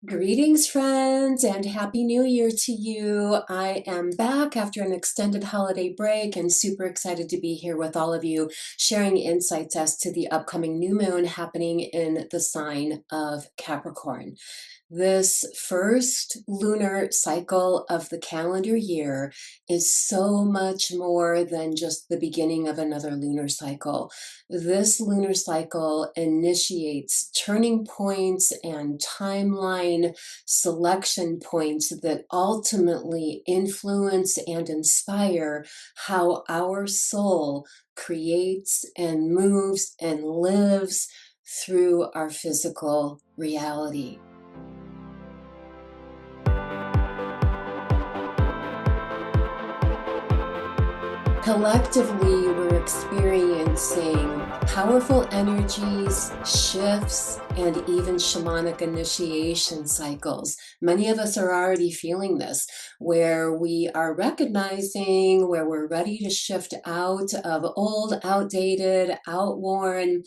Greetings, friends, and Happy New Year to you. I am back after an extended holiday break and super excited to be here with all of you, sharing insights as to the upcoming new moon happening in the sign of Capricorn. This first lunar cycle of the calendar year is so much more than just the beginning of another lunar cycle. This lunar cycle initiates turning points and timeline selection points that ultimately influence and inspire how our soul creates and moves and lives through our physical reality. Collectively, we're experiencing powerful energies, shifts, and even shamanic initiation cycles. Many of us are already feeling this, where we are recognizing where we're ready to shift out of old, outdated, outworn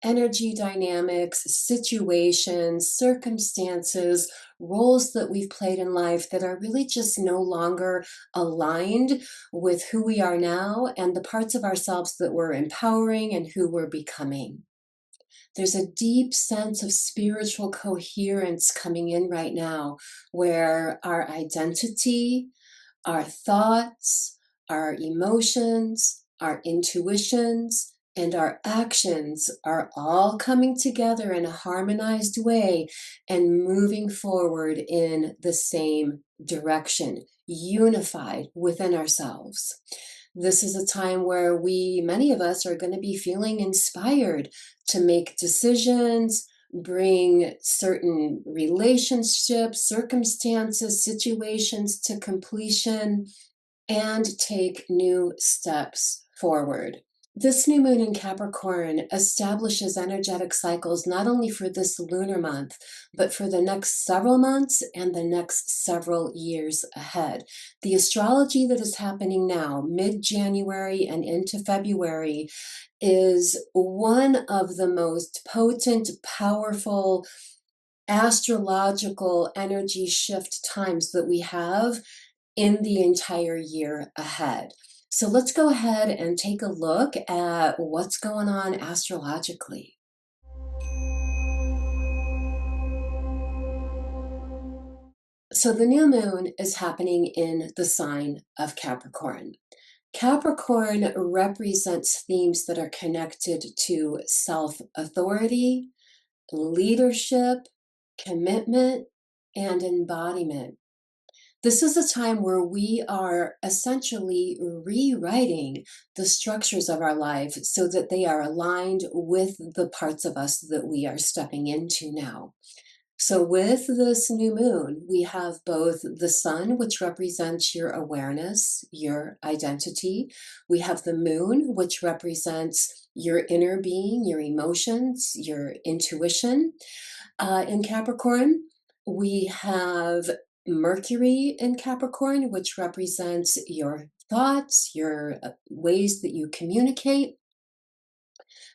energy dynamics, situations, circumstances, roles that we've played in life that are really just no longer aligned with who we are now and the parts of ourselves that we're empowering and who we're becoming. There's a deep sense of spiritual coherence coming in right now where our identity, our thoughts, our emotions, our intuitions, and our actions are all coming together in a harmonized way and moving forward in the same direction, unified within ourselves. This is a time where many of us, are going to be feeling inspired to make decisions, bring certain relationships, circumstances, situations to completion, and take new steps forward. This new moon in Capricorn establishes energetic cycles not only for this lunar month, but for the next several months and the next several years ahead. The astrology that is happening now, mid-January and into February, is one of the most potent, powerful astrological energy shift times that we have in the entire year ahead. So let's go ahead and take a look at what's going on astrologically. So the new moon is happening in the sign of Capricorn. Capricorn represents themes that are connected to self-authority, leadership, commitment, and embodiment. This is a time where we are essentially rewriting the structures of our life so that they are aligned with the parts of us that we are stepping into now. So with this new moon, we have both the sun, which represents your awareness, your identity. We have the moon, which represents your inner being, your emotions, your intuition. In Capricorn, we have Mercury in Capricorn, which represents your thoughts, your ways that you communicate.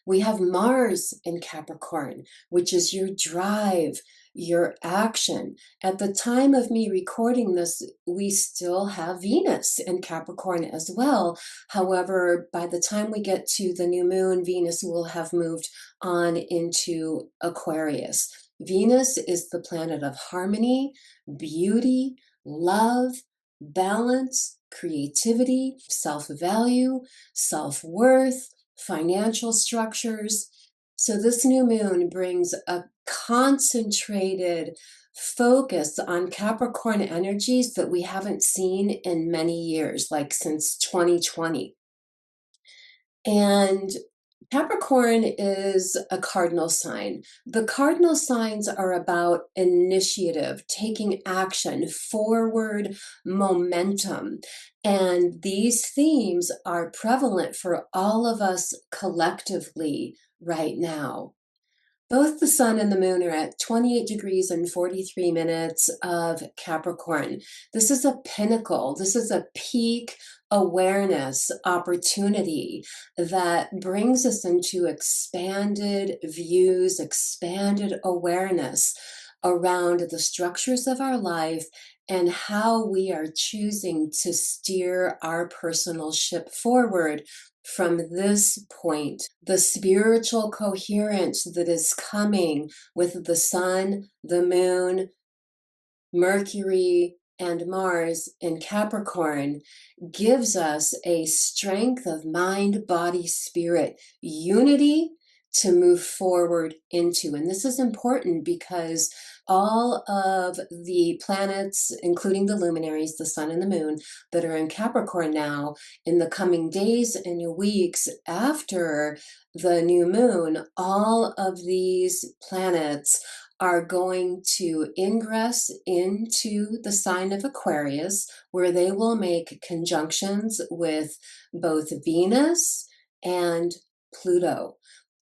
We have Mars in Capricorn, which is your drive, your action. At the time of me recording this, we still have Venus in Capricorn as well. However, by the time we get to the new moon, Venus will have moved on into Aquarius. Venus is the planet of harmony, beauty, love, balance, creativity, self-value, self-worth, financial structures. So this new moon brings a concentrated focus on Capricorn energies that we haven't seen in many years, like since 2020. And Capricorn is a cardinal sign. The cardinal signs are about initiative, taking action, forward momentum. And these themes are prevalent for all of us collectively right now. Both the sun and the moon are at 28 degrees and 43 minutes of Capricorn. This is a pinnacle. This is a peak awareness opportunity that brings us into expanded views, expanded awareness around the structures of our life and how we are choosing to steer our personal ship forward from this point. The spiritual coherence that is coming with the sun, the moon, Mercury, and Mars in Capricorn gives us a strength of mind, body, spirit, unity to move forward into. And this is important because all of the planets, including the luminaries, the sun and the moon, that are in Capricorn now, in the coming days and weeks after the new moon, all of these planets are going to ingress into the sign of Aquarius, where they will make conjunctions with both Venus and Pluto.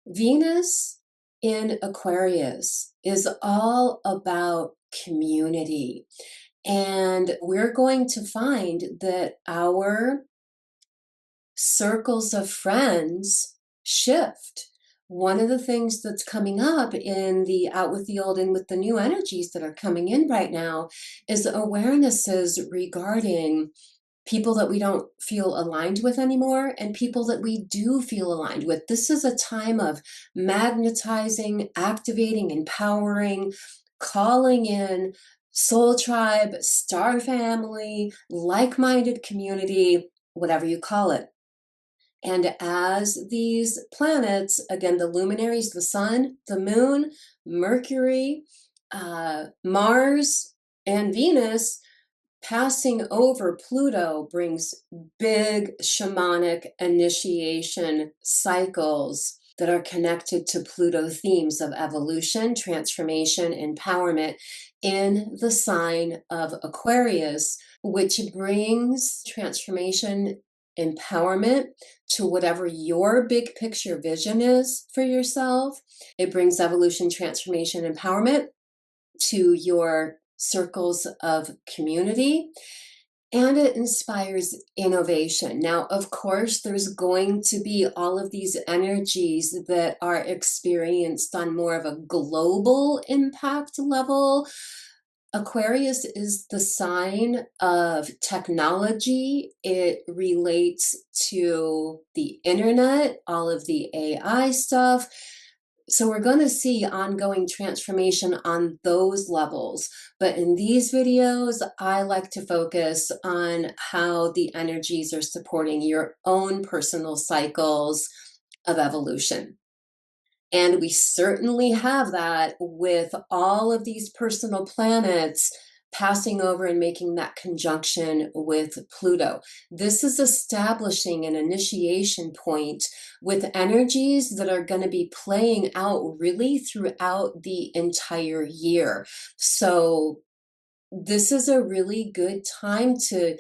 Venus in Aquarius is all about community. And we're going to find that our circles of friends shift. One of the things that's coming up in the out with the old, in with the new energies that are coming in right now is awarenesses regarding people that we don't feel aligned with anymore and people that we do feel aligned with. This is a time of magnetizing, activating, empowering, calling in soul tribe, star family, like-minded community, whatever you call it. And as these planets, again, the luminaries, the sun, the moon, Mercury, Mars, and Venus, passing over Pluto brings big shamanic initiation cycles that are connected to Pluto themes of evolution, transformation, empowerment in the sign of Aquarius, which brings transformation, empowerment to whatever your big picture vision is for yourself. It brings evolution, transformation, empowerment to your circles of community, and it inspires innovation. Now, of course, there's going to be all of these energies that are experienced on more of a global impact level. Aquarius is the sign of technology. It relates to the internet, all of the AI stuff. So we're going to see ongoing transformation on those levels. But in these videos, I like to focus on how the energies are supporting your own personal cycles of evolution. And we certainly have that with all of these personal planets passing over and making that conjunction with Pluto. This is establishing an initiation point with energies that are going to be playing out really throughout the entire year. So this is a really good time to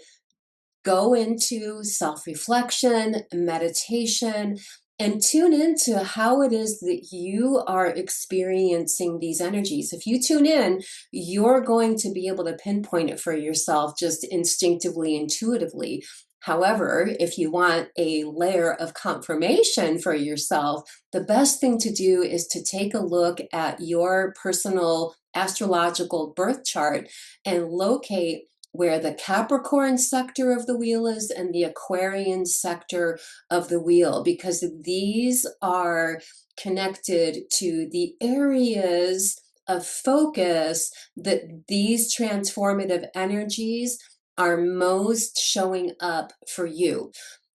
go into self-reflection, meditation, and tune into how it is that you are experiencing these energies. If you tune in, you're going to be able to pinpoint it for yourself just instinctively, intuitively. However, if you want a layer of confirmation for yourself, the best thing to do is to take a look at your personal astrological birth chart and locate where the Capricorn sector of the wheel is and the Aquarian sector of the wheel, because these are connected to the areas of focus that these transformative energies are most showing up for you.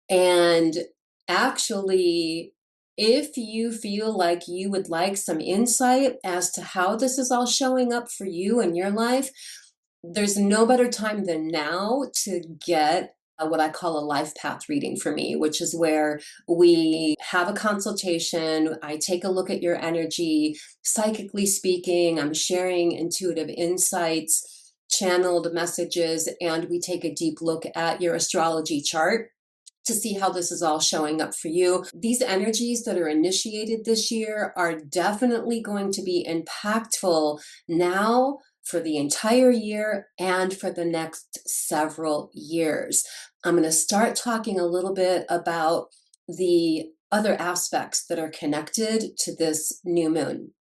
And actually, if you feel like you would like some insight as to how this is all showing up for you in your life, there's no better time than now to get what I call a life path reading for me, which is where we have a consultation. I take a look at your energy, psychically speaking. I'm sharing intuitive insights, channeled messages, and we take a deep look at your astrology chart to see how this is all showing up for you. These energies that are initiated this year are definitely going to be impactful now, for the entire year, and for the next several years. I'm going to start talking a little bit about the other aspects that are connected to this new moon.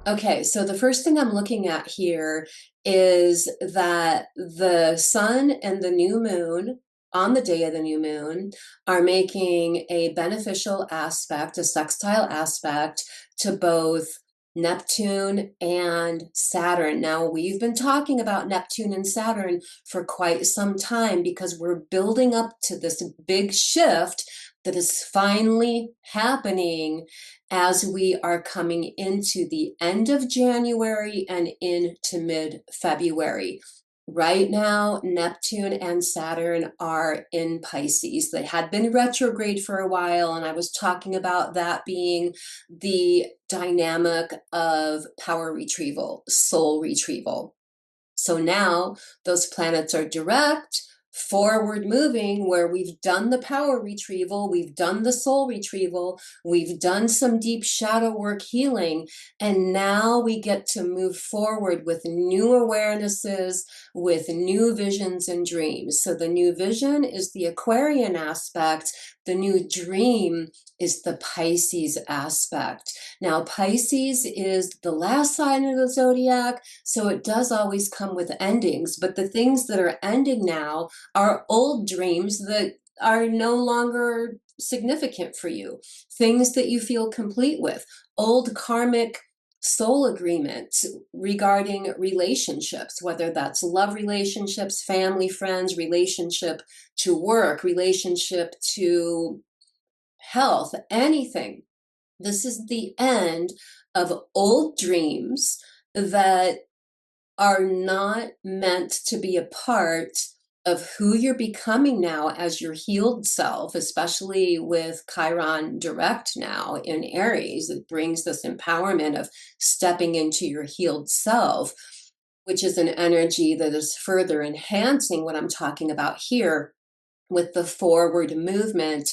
Okay, so the first thing I'm looking at here is that the sun and the new moon on the day of the new moon are making a beneficial aspect, a sextile aspect to both Neptune and Saturn. Now, we've been talking about Neptune and Saturn for quite some time because we're building up to this big shift that is finally happening as we are coming into the end of January and into mid-February. Right now, Neptune and Saturn are in Pisces. They had been retrograde for a while, and I was talking about that being the dynamic of power retrieval, soul retrieval. So now those planets are direct, forward moving, where we've done the power retrieval, we've done the soul retrieval, we've done some deep shadow work healing, and now we get to move forward with new awarenesses, with new visions and dreams. So the new vision is the Aquarian aspect, the new dream is the Pisces aspect. Now, Pisces is the last sign of the zodiac, so it does always come with endings, but the things that are ending now are old dreams that are no longer significant for you, things that you feel complete with, old karmic soul agreements regarding relationships, whether that's love relationships, family, friends, relationship to work, relationship to health, anything. This is the end of old dreams that are not meant to be a part of who you're becoming now as your healed self, especially with Chiron direct now in Aries. It brings this empowerment of stepping into your healed self, which is an energy that is further enhancing what I'm talking about here with the forward movement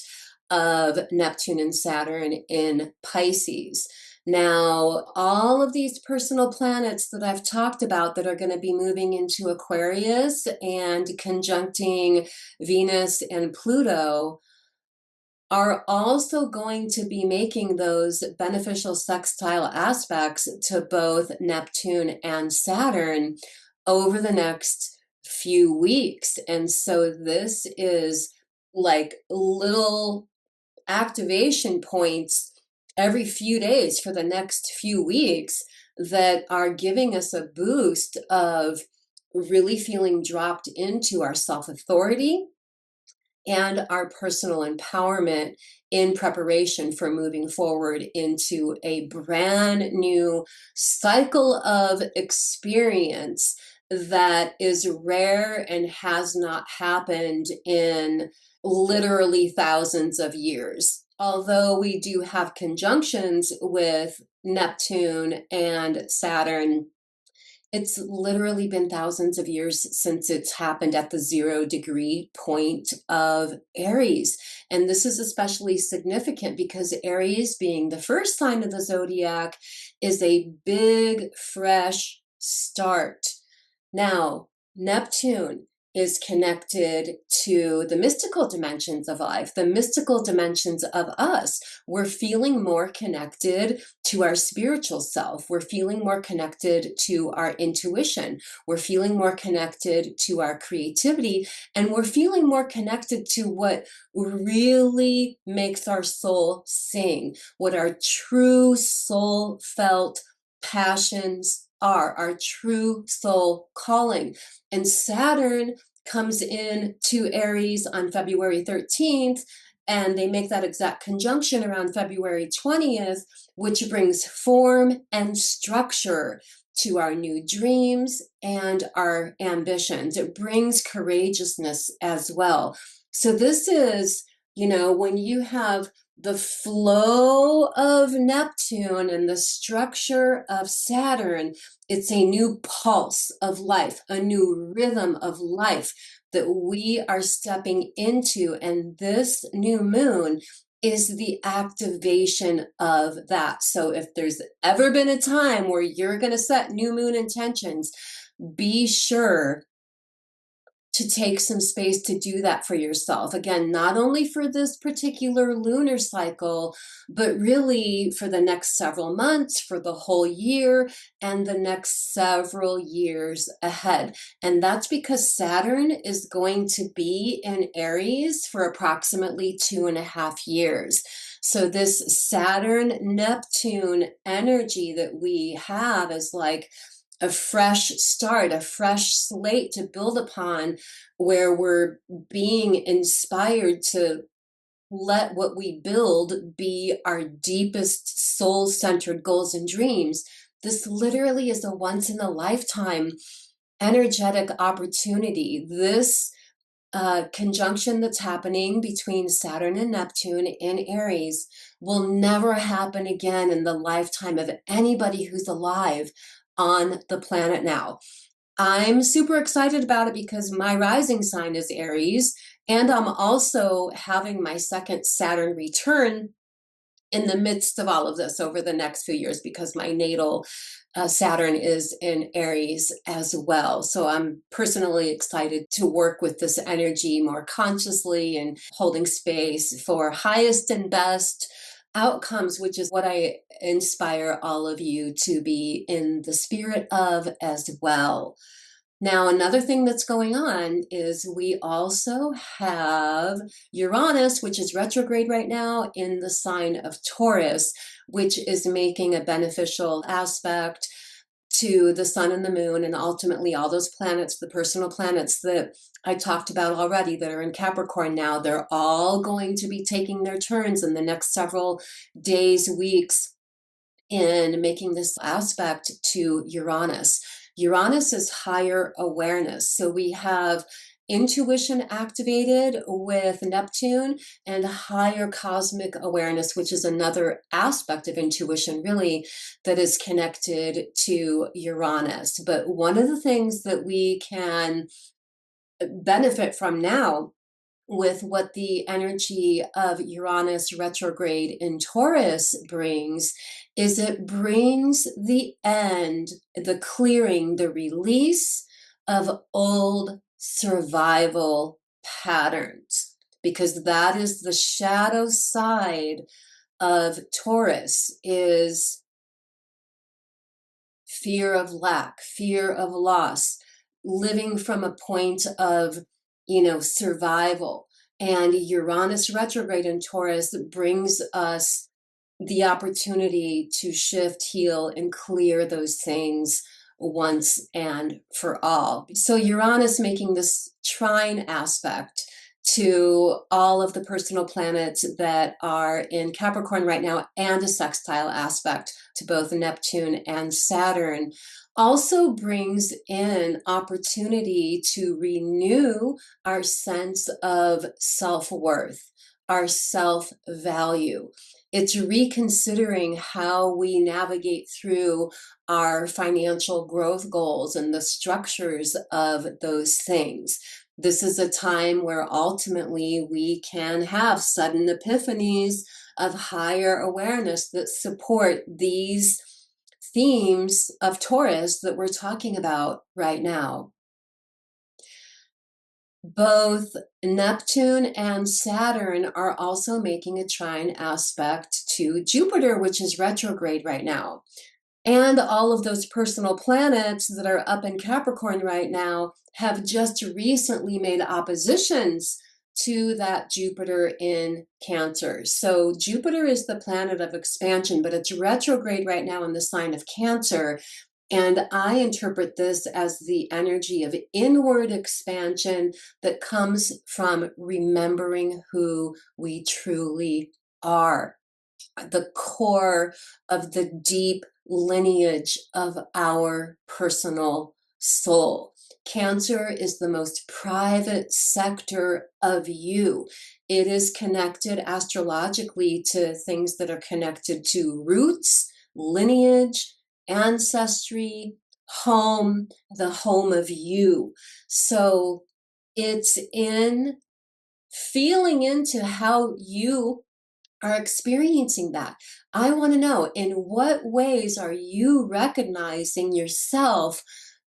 of Neptune and Saturn in Pisces. Now, all of these personal planets that I've talked about that are going to be moving into Aquarius and conjuncting Venus and Pluto are also going to be making those beneficial sextile aspects to both Neptune and Saturn over the next few weeks. And so this is like little activation points every few days for the next few weeks that are giving us a boost of really feeling dropped into our self-authority and our personal empowerment in preparation for moving forward into a brand new cycle of experience that is rare and has not happened in literally thousands of years. Although we do have conjunctions with Neptune and Saturn, it's literally been thousands of years since it's happened at the 0 degree point of Aries. And this is especially significant because Aries, being the first sign of the zodiac, is a big, fresh start. Now, Neptune is connected to the mystical dimensions of life, the mystical dimensions of us. We're feeling more connected to our spiritual self. We're feeling more connected to our intuition. We're feeling more connected to our creativity. And we're feeling more connected to what really makes our soul sing, what our true soul felt passions are, our true soul calling. And Saturn comes in to Aries on February 13th, and they make that exact conjunction around February 20th, which brings form and structure to our new dreams and our ambitions. It brings courageousness as well. So this is, when you have the flow of Neptune and the structure of Saturn, it's a new pulse of life, a new rhythm of life that we are stepping into. And this new moon is the activation of that. So if there's ever been a time where you're going to set new moon intentions, be sure to take some space to do that for yourself. Again, not only for this particular lunar cycle, but really for the next several months, for the whole year, and the next several years ahead. And that's because Saturn is going to be in Aries for approximately 2.5 years. So this Saturn-Neptune energy that we have is like a fresh start, a fresh slate to build upon, where we're being inspired to let what we build be our deepest soul-centered goals and dreams. This literally is a once-in-a-lifetime energetic opportunity. This conjunction that's happening between Saturn and Neptune in Aries will never happen again in the lifetime of anybody who's alive on the planet now. I'm super excited about it because my rising sign is Aries, and I'm also having my second Saturn return in the midst of all of this over the next few years, because my natal Saturn is in Aries as well. So I'm personally excited to work with this energy more consciously and holding space for highest and best outcomes, which is what I inspire all of you to be in the spirit of as well. Now, another thing that's going on is we also have Uranus, which is retrograde right now in the sign of Taurus, which is making a beneficial aspect to the sun and the moon, and ultimately all those planets, the personal planets that I talked about already that are in Capricorn now, they're all going to be taking their turns in the next several days, weeks, in making this aspect to Uranus. Uranus is higher awareness. So we have intuition activated with Neptune, and higher cosmic awareness, which is another aspect of intuition, really, that is connected to Uranus. But one of the things that we can benefit from now, with what the energy of Uranus retrograde in Taurus brings, is it brings the end, the clearing, the release of old survival patterns, because that is the shadow side of Taurus, is fear of lack, fear of loss, living from a point of survival. And Uranus retrograde in Taurus brings us the opportunity to shift, heal, and clear those things once and for all. So Uranus making this trine aspect to all of the personal planets that are in Capricorn right now, and a sextile aspect to both Neptune and Saturn, also brings in opportunity to renew our sense of self-worth, our self-value. It's reconsidering how we navigate through our financial growth goals and the structures of those things. This is a time where ultimately we can have sudden epiphanies of higher awareness that support these themes of Taurus that we're talking about right now. Both Neptune and Saturn are also making a trine aspect to Jupiter, which is retrograde right now. And all of those personal planets that are up in Capricorn right now have just recently made oppositions to that Jupiter in Cancer. So Jupiter is the planet of expansion, but it's retrograde right now in the sign of Cancer. And I interpret this as the energy of inward expansion that comes from remembering who we truly are, the core of the deep lineage of our personal soul. Cancer is the most private sector of you. It is connected astrologically to things that are connected to roots, lineage, ancestry, home, the home of you. So it's in feeling into how you are experiencing that. I want to know, in what ways are you recognizing yourself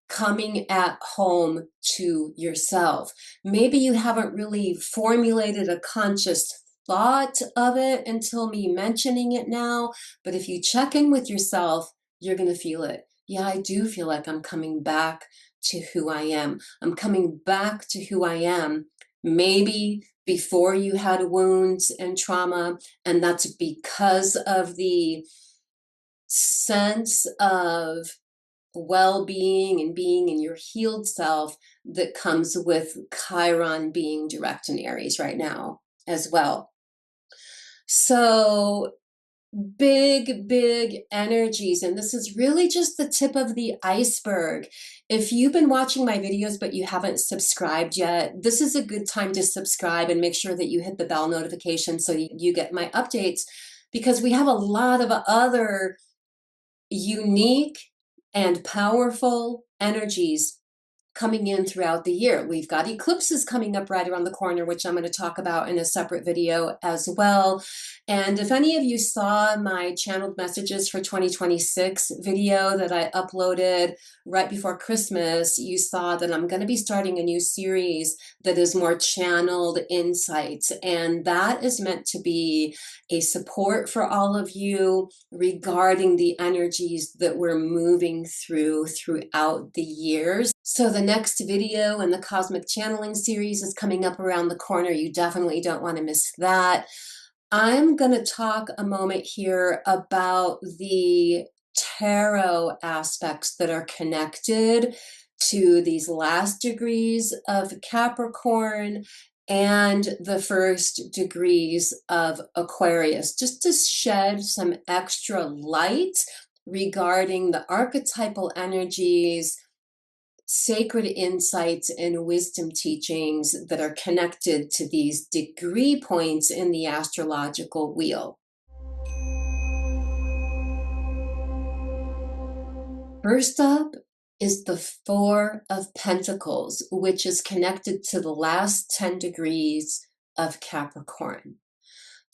coming at home to yourself. Maybe you haven't really formulated a conscious thought of it until me mentioning it now, but if you check in with yourself, you're going to feel it. Yeah, I do feel like I'm coming back to who I am. I'm coming back to who I am. Maybe before you had wounds and trauma, and that's because of the sense of well-being and being in your healed self that comes with Chiron being direct in Aries right now as well. So big energies, and this is really just the tip of the iceberg. If you've been watching my videos but you haven't subscribed yet, this is a good time to subscribe and make sure that you hit the bell notification so you get my updates, because we have a lot of other unique and powerful energies coming in throughout the year. We've got eclipses coming up right around the corner, which I'm going to talk about in a separate video as well. And if any of you saw my channeled messages for 2026 video that I uploaded right before Christmas, you saw that I'm going to be starting a new series that is more channeled insights. And that is meant to be a support for all of you regarding the energies that we're moving throughout the years. So the next video in the Cosmic Channeling series is coming up around the corner. You definitely don't want to miss that. I'm going to talk a moment here about the tarot aspects that are connected to these last degrees of Capricorn and the first degrees of Aquarius, just to shed some extra light regarding the archetypal energies, sacred insights, and wisdom teachings that are connected to these degree points in the astrological wheel. First up is the Four of Pentacles, which is connected to the last 10 degrees of Capricorn.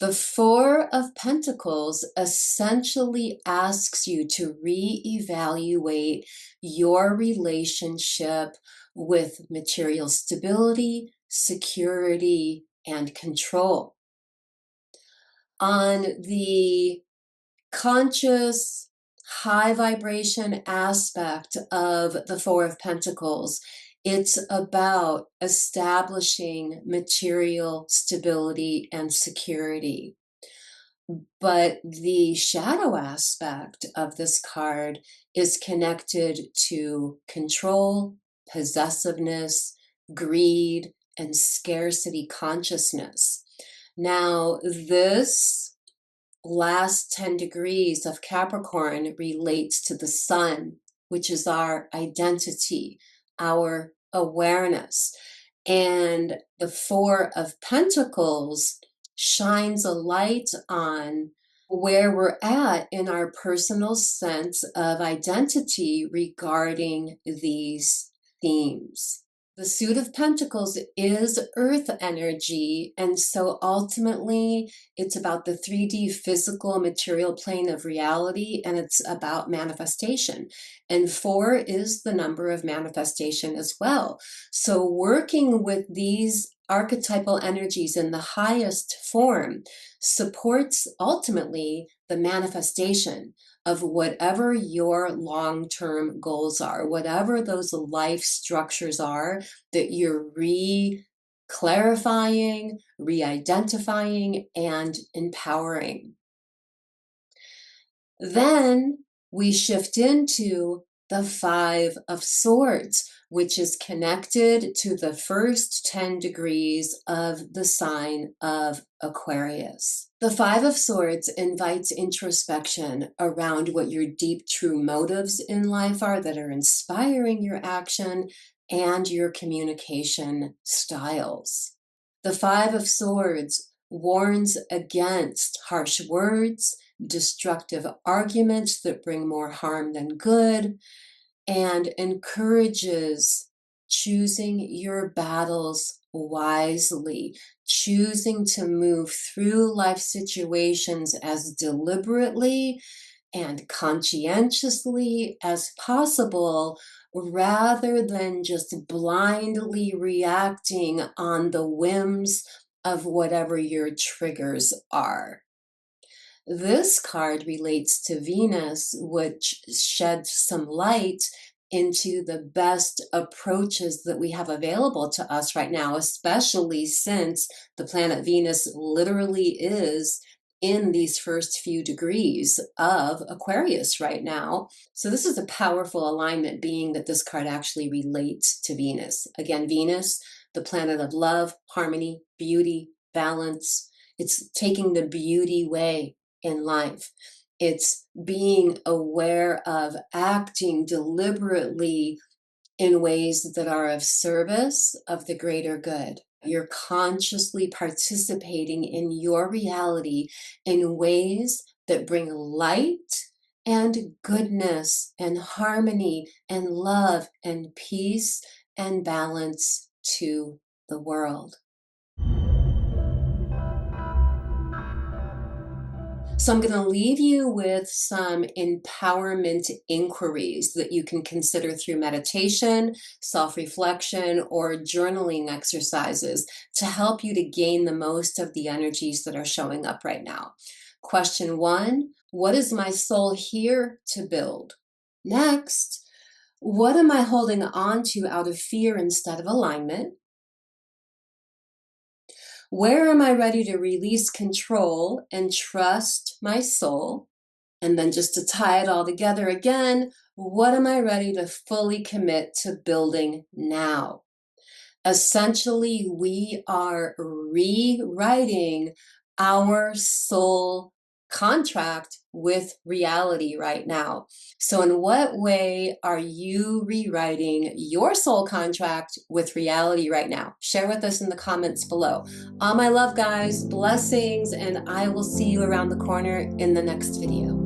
The Four of Pentacles essentially asks you to reevaluate your relationship with material stability, security, and control. On the conscious, high vibration aspect of the Four of Pentacles, it's about establishing material stability and security. But the shadow aspect of this card is connected to control, possessiveness, greed, and scarcity consciousness. Now, this last 10 degrees of Capricorn relates to the sun, which is our identity, our awareness. And the Four of Pentacles shines a light on where we're at in our personal sense of identity regarding these themes. The Suit of Pentacles is earth energy, and so ultimately it's about the 3D physical material plane of reality, and it's about manifestation. And 4 is the number of manifestation as well. So working with these archetypal energies in the highest form supports ultimately the manifestation of whatever your long-term goals are, whatever those life structures are that you're clarifying, re-identifying, and empowering. Then we shift into the Five of Swords, which is connected to the first 10 degrees of the sign of Aquarius. The Five of Swords invites introspection around what your deep, true motives in life are that are inspiring your action and your communication styles. The Five of Swords warns against harsh words, destructive arguments that bring more harm than good, and encourages choosing your battles wisely, choosing to move through life situations as deliberately and conscientiously as possible, rather than just blindly reacting on the whims of whatever your triggers are. This card relates to Venus, which sheds some light into the best approaches that we have available to us right now, especially since the planet Venus literally is in these first few degrees of Aquarius right now. So this is a powerful alignment, being that this card actually relates to Venus. Again, Venus, the planet of love, harmony, beauty, balance. It's taking the beauty way in life. It's being aware of acting deliberately in ways that are of service of the greater good. You're consciously participating in your reality in ways that bring light and goodness and harmony and love and peace and balance to the world. So I'm going to leave you with some empowerment inquiries that you can consider through meditation, self-reflection, or journaling exercises to help you to gain the most of the energies that are showing up right now. Question 1, what is my soul here to build? Next, what am I holding on to out of fear instead of alignment? Where am I ready to release control and trust my soul? And then just to tie it all together again, what am I ready to fully commit to building now? Essentially, we are rewriting our soul contract with reality right now. So in what way are you rewriting your soul contract with reality right now? Share with us in the comments below. All my love, guys, blessings, and I will see you around the corner in the next video.